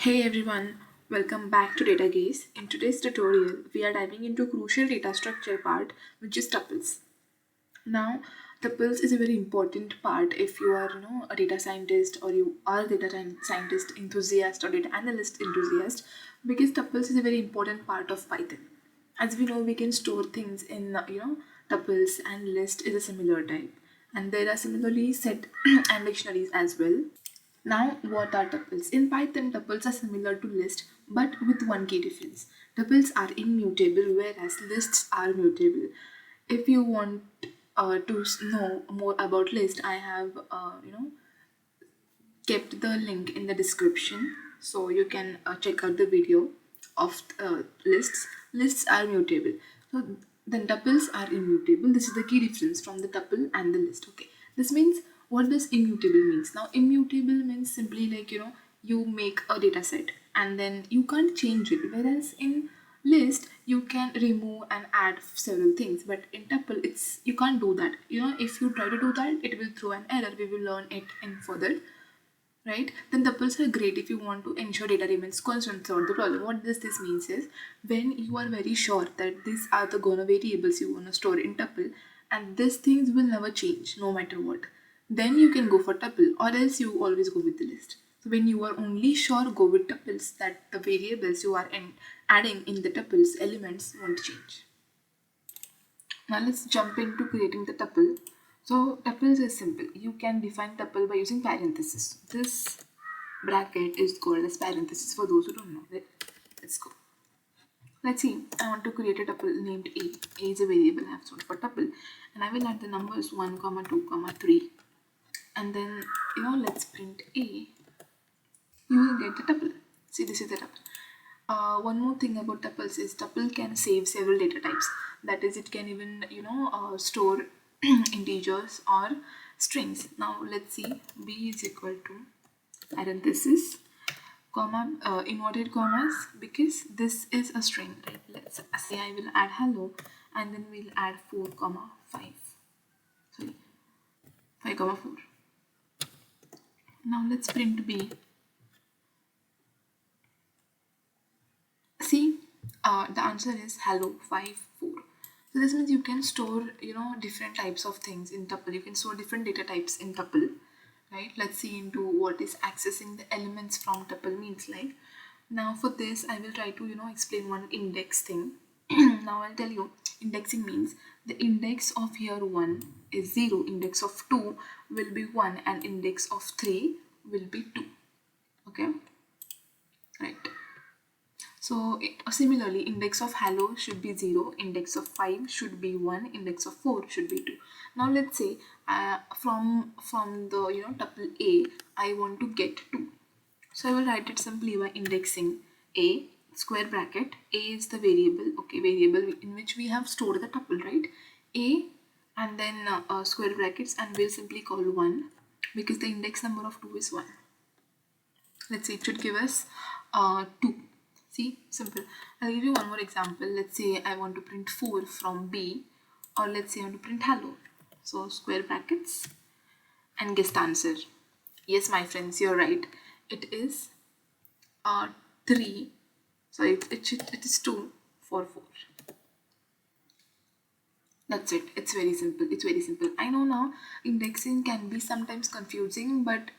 Hey everyone, welcome back to Data Gaze. In today's tutorial, we are diving into a crucial data structure part, which is tuples. Now, tuples is a very important part if you are, a data scientist or you are a scientist enthusiast or data analyst enthusiast, because tuples is a very important part of Python. As we know, we can store things in, tuples, and list is a similar type, and there are similarly set and dictionaries as well. Now, what are tuples? In Python, tuples are similar to list, but with one key difference. Tuples are immutable, whereas lists are mutable. If you want to know more about list, I have kept the link in the description, so you can check out the video of lists. Lists are mutable, so then tuples are immutable. This is the key difference from the tuple and the list. Okay, this means, what does immutable means? Now, immutable means simply like, you make a data set and then you can't change it, whereas in list you can remove and add several things, but in tuple it's you can't do that. If you try to do that, it will throw an error. We will learn it in further, right? Then tuples are great if you want to ensure data remains constant throughout the problem. What this means is, when you are very sure that these are the gonna variables you want to store in tuple and these things will never change no matter what, then you can go for tuple, or else you always go with the list. So when you are only sure, go with tuples, that the variables you are adding in the tuples elements won't change. Now let's jump into creating the tuple. So tuples is simple. You can define tuple by using parenthesis. This bracket is called as parenthesis for those who don't know. Let's go. Let's see. I want to create a tuple named A. A is a variable I have stored for tuple, and I will add the numbers 1, 2, 3, and then let's print A. You will get the tuple. See, this is the tuple. One more thing about tuples is tuple can save several data types. That is, it can even store integers or strings. Now let's see. B is equal to parenthesis comma inverted commas, because this is a string, right? Let's say I will add hello, and then we'll add 4, 5. Sorry, 5, 4. Now let's print B. See, the answer is hello 5, 4. So this means you can store different types of things in tuple. You can store different data types in tuple, right? Let's see into what is accessing the elements from tuple means like. Now for this I will try to explain one index thing. Now I'll tell you, indexing means the index of here 1 is 0, index of 2 will be 1, and index of 3 will be 2. Okay, right? So similarly, index of hello should be 0, index of 5 should be 1, index of 4 should be 2. Now let's say from the tuple A, I want to get 2. So I will write it simply by indexing A, square bracket, A is the variable, okay, variable in which we have stored the tuple, right? A, and then square brackets, and we'll simply call 1 because the index number of 2 is 1. Let's say it should give us 2. See, simple. I'll give you one more example. Let's say I want to print 4 from B, or let's say I want to print hello. So square brackets, and guess the answer. Yes, my friends, you're right. It is 3. Sorry, it is 2 for 4. That's it. It's very simple. It's very simple. I know now indexing can be sometimes confusing, but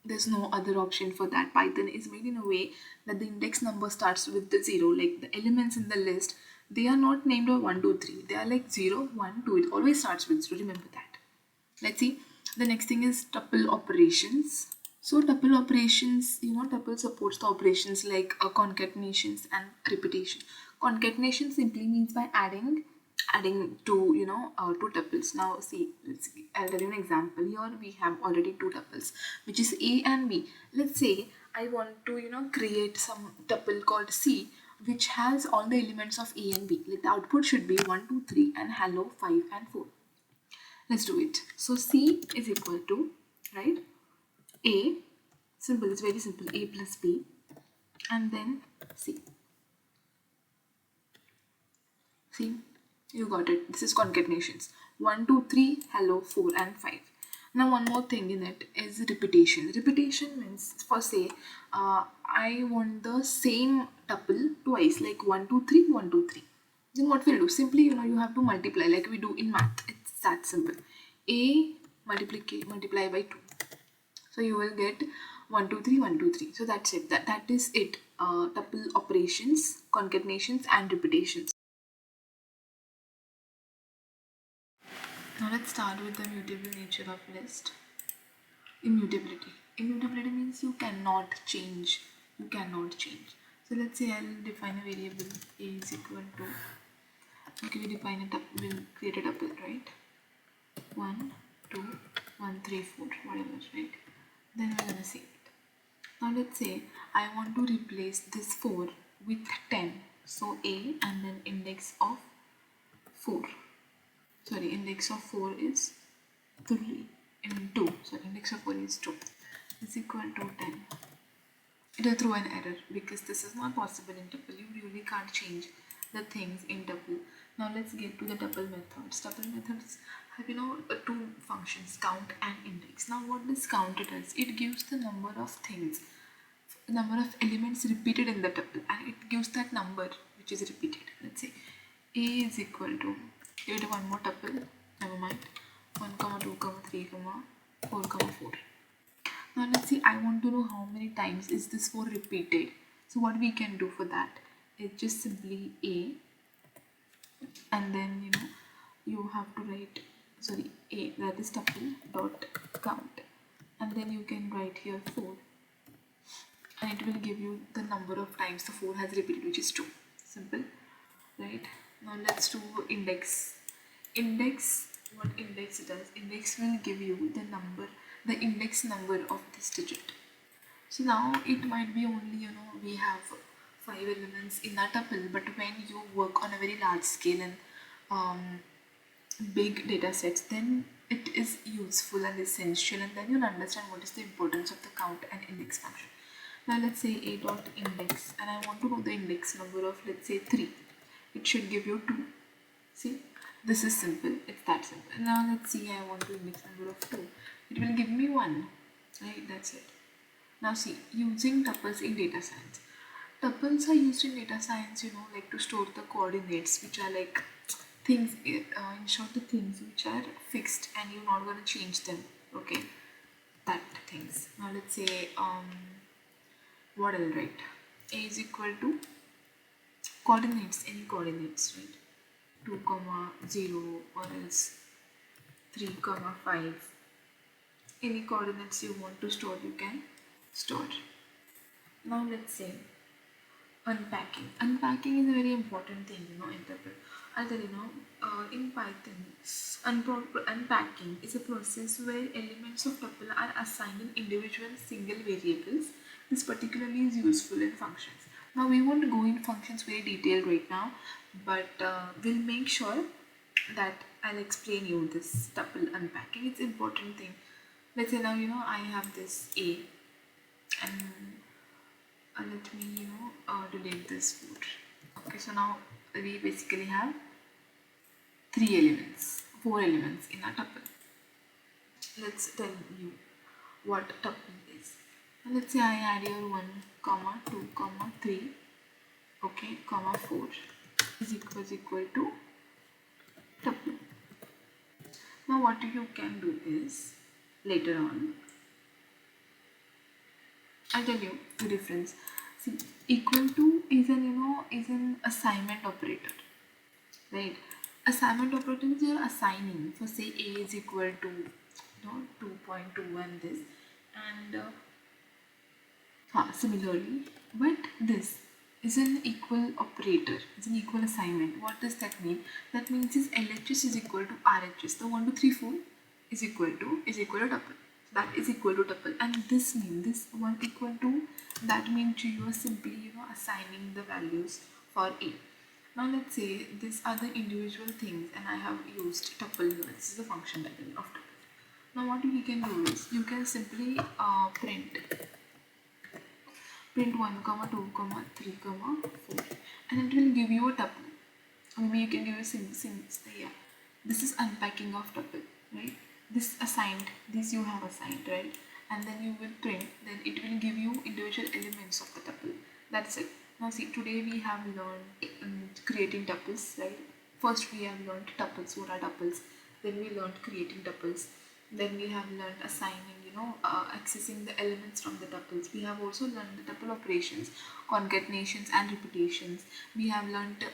there's no other option for that. Python is made in a way that the index number starts with the 0. Like the elements in the list, they are not named by 1, 2, 3. They are like 0, 1, 2. It always starts with 0. Remember that. Let's see. The next thing is tuple operations. So tuple operations, tuple supports the operations like concatenations and repetition. Concatenation simply means by adding two two tuples. Now see, I'll tell you an example. Here we have already 2 tuples, which is A and B. Let's say I want to create some tuple called C, which has all the elements of A and B. Like the output should be 1, 2, 3 and hello 5 and 4. Let's do it. So C is equal to, right, A, simple, it's very simple, A plus B, and then C. See, you got it. This is concatenations. 1, 2, 3, hello, 4 and 5. Now one more thing in it is repetition. Repetition means, for say, I want the same tuple twice, like 1, 2, 3, 1, 2, 3. Then what we'll do? Simply, you have to multiply like we do in math. It's that simple. A multiply by 2. So you will get 1, 2, 3, 1, 2, 3. So that's it. That is it. Tuple operations, concatenations, and repetitions. Now let's start with the mutable nature of list. Immutability. Immutability means you cannot change. You cannot change. So let's say I'll define a variable a is equal to. Okay, we define a tuple. We'll create a tuple, right? 1, 2, 1, 3, 4, whatever, right? Then we're gonna save it. Now let's say I want to replace this 4 with 10. So a and then index of 4. Sorry, index of 4 is 3 and 2. So index of 4 is 2. Is equal to 10. It will throw an error because this is not possible in tuple. You really can't change the things in tuple. Now let's get to the tuple methods. Tuple methods have two functions, count and index. Now what this counter does, it gives the number of things, number of elements repeated in the tuple, and it gives that number which is repeated. Let's say a is equal to, give it one more tuple, never mind, 1, 2, 3, 4, 4. Now let's see, I want to know how many times is this 4 repeated. So what we can do for that is just simply a, and then you have to write, sorry, a, that is tuple dot count, and then you can write here 4, and it will give you the number of times the 4 has repeated, which is 2. Simple, right? Now let's do index. Index, what index does, index will give you the number, the index number of this digit. So now it might be only, we have 5 elements in a tuple, but when you work on a very large scale and big data sets, then it is useful and essential, and then you'll understand what is the importance of the count and index function. Now let's say a dot index, and I want to know the index number of, let's say, 3. It should give you 2. See, this is simple, it's that simple. Now let's see, I want to index number of 2. It will give me 1, right? That's it. Now see, using tuples in data science. Tuples are used in data science, like to store the coordinates, which are like things, in short, the things which are fixed and you're not going to change them, okay? That things. Now let's say, what I'll write? A is equal to coordinates, any coordinates, right? 2, 0, or else 3, 5. Any coordinates you want to store, you can store. Now let's say unpacking. Unpacking is a very important thing, in tuple. I'll tell in Python, unpacking is a process where elements of tuple are assigned in individual single variables. This particularly is useful in functions. Now we won't go in functions very detailed right now, but we'll make sure that I'll explain you this tuple unpacking. It's important thing. Let's say now I have this a, and let me delete this 4. Okay, so now we basically have 4 elements in a tuple. Let's tell you what tuple is. Now let's say I add here 1, 2, 3, okay, 4 is equal to tuple. Now what you can do is, later on, I'll tell you the difference. See, equal to is an assignment operator, right? Assignment operator is you're assigning. For say a is equal to 2.2 and this, and similarly, but this is an equal operator. It's an equal assignment. What does that mean? That means is LHS is equal to RHS. The 1, 2, 3, 4 is equal to tuple. That is equal to tuple, and this means this 1 equal to, that means you are simply assigning the values for a. Now let's say these are the individual things, and I have used tuple here. This is the function of tuple. Now what we can do is, you can simply print 1, 2, 3, 4, and it will give you a tuple. Or maybe you can give a yeah. This is unpacking of tuple, right? This you have assigned, right? and then you will print, then it will give you individual elements of the tuple. That's it. Now see, today we have learned creating tuples, right? First we have learned tuples, what are tuples, then we learned creating tuples, then we have learned assigning, accessing the elements from the tuples. We have also learned the tuple operations, concatenations and repetitions. We have learned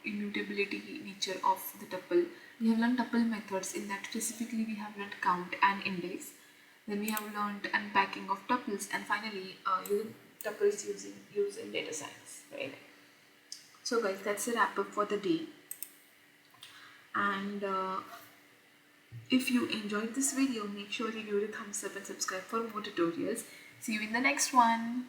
immutability nature of the tuple. We have learned tuple methods, in that specifically we have learned count and index. Then we have learned unpacking of tuples, and finally using tuples used in data science, right? So guys, that's a wrap up for the day. And if you enjoyed this video, make sure you give it a thumbs up and subscribe for more tutorials. See you in the next one.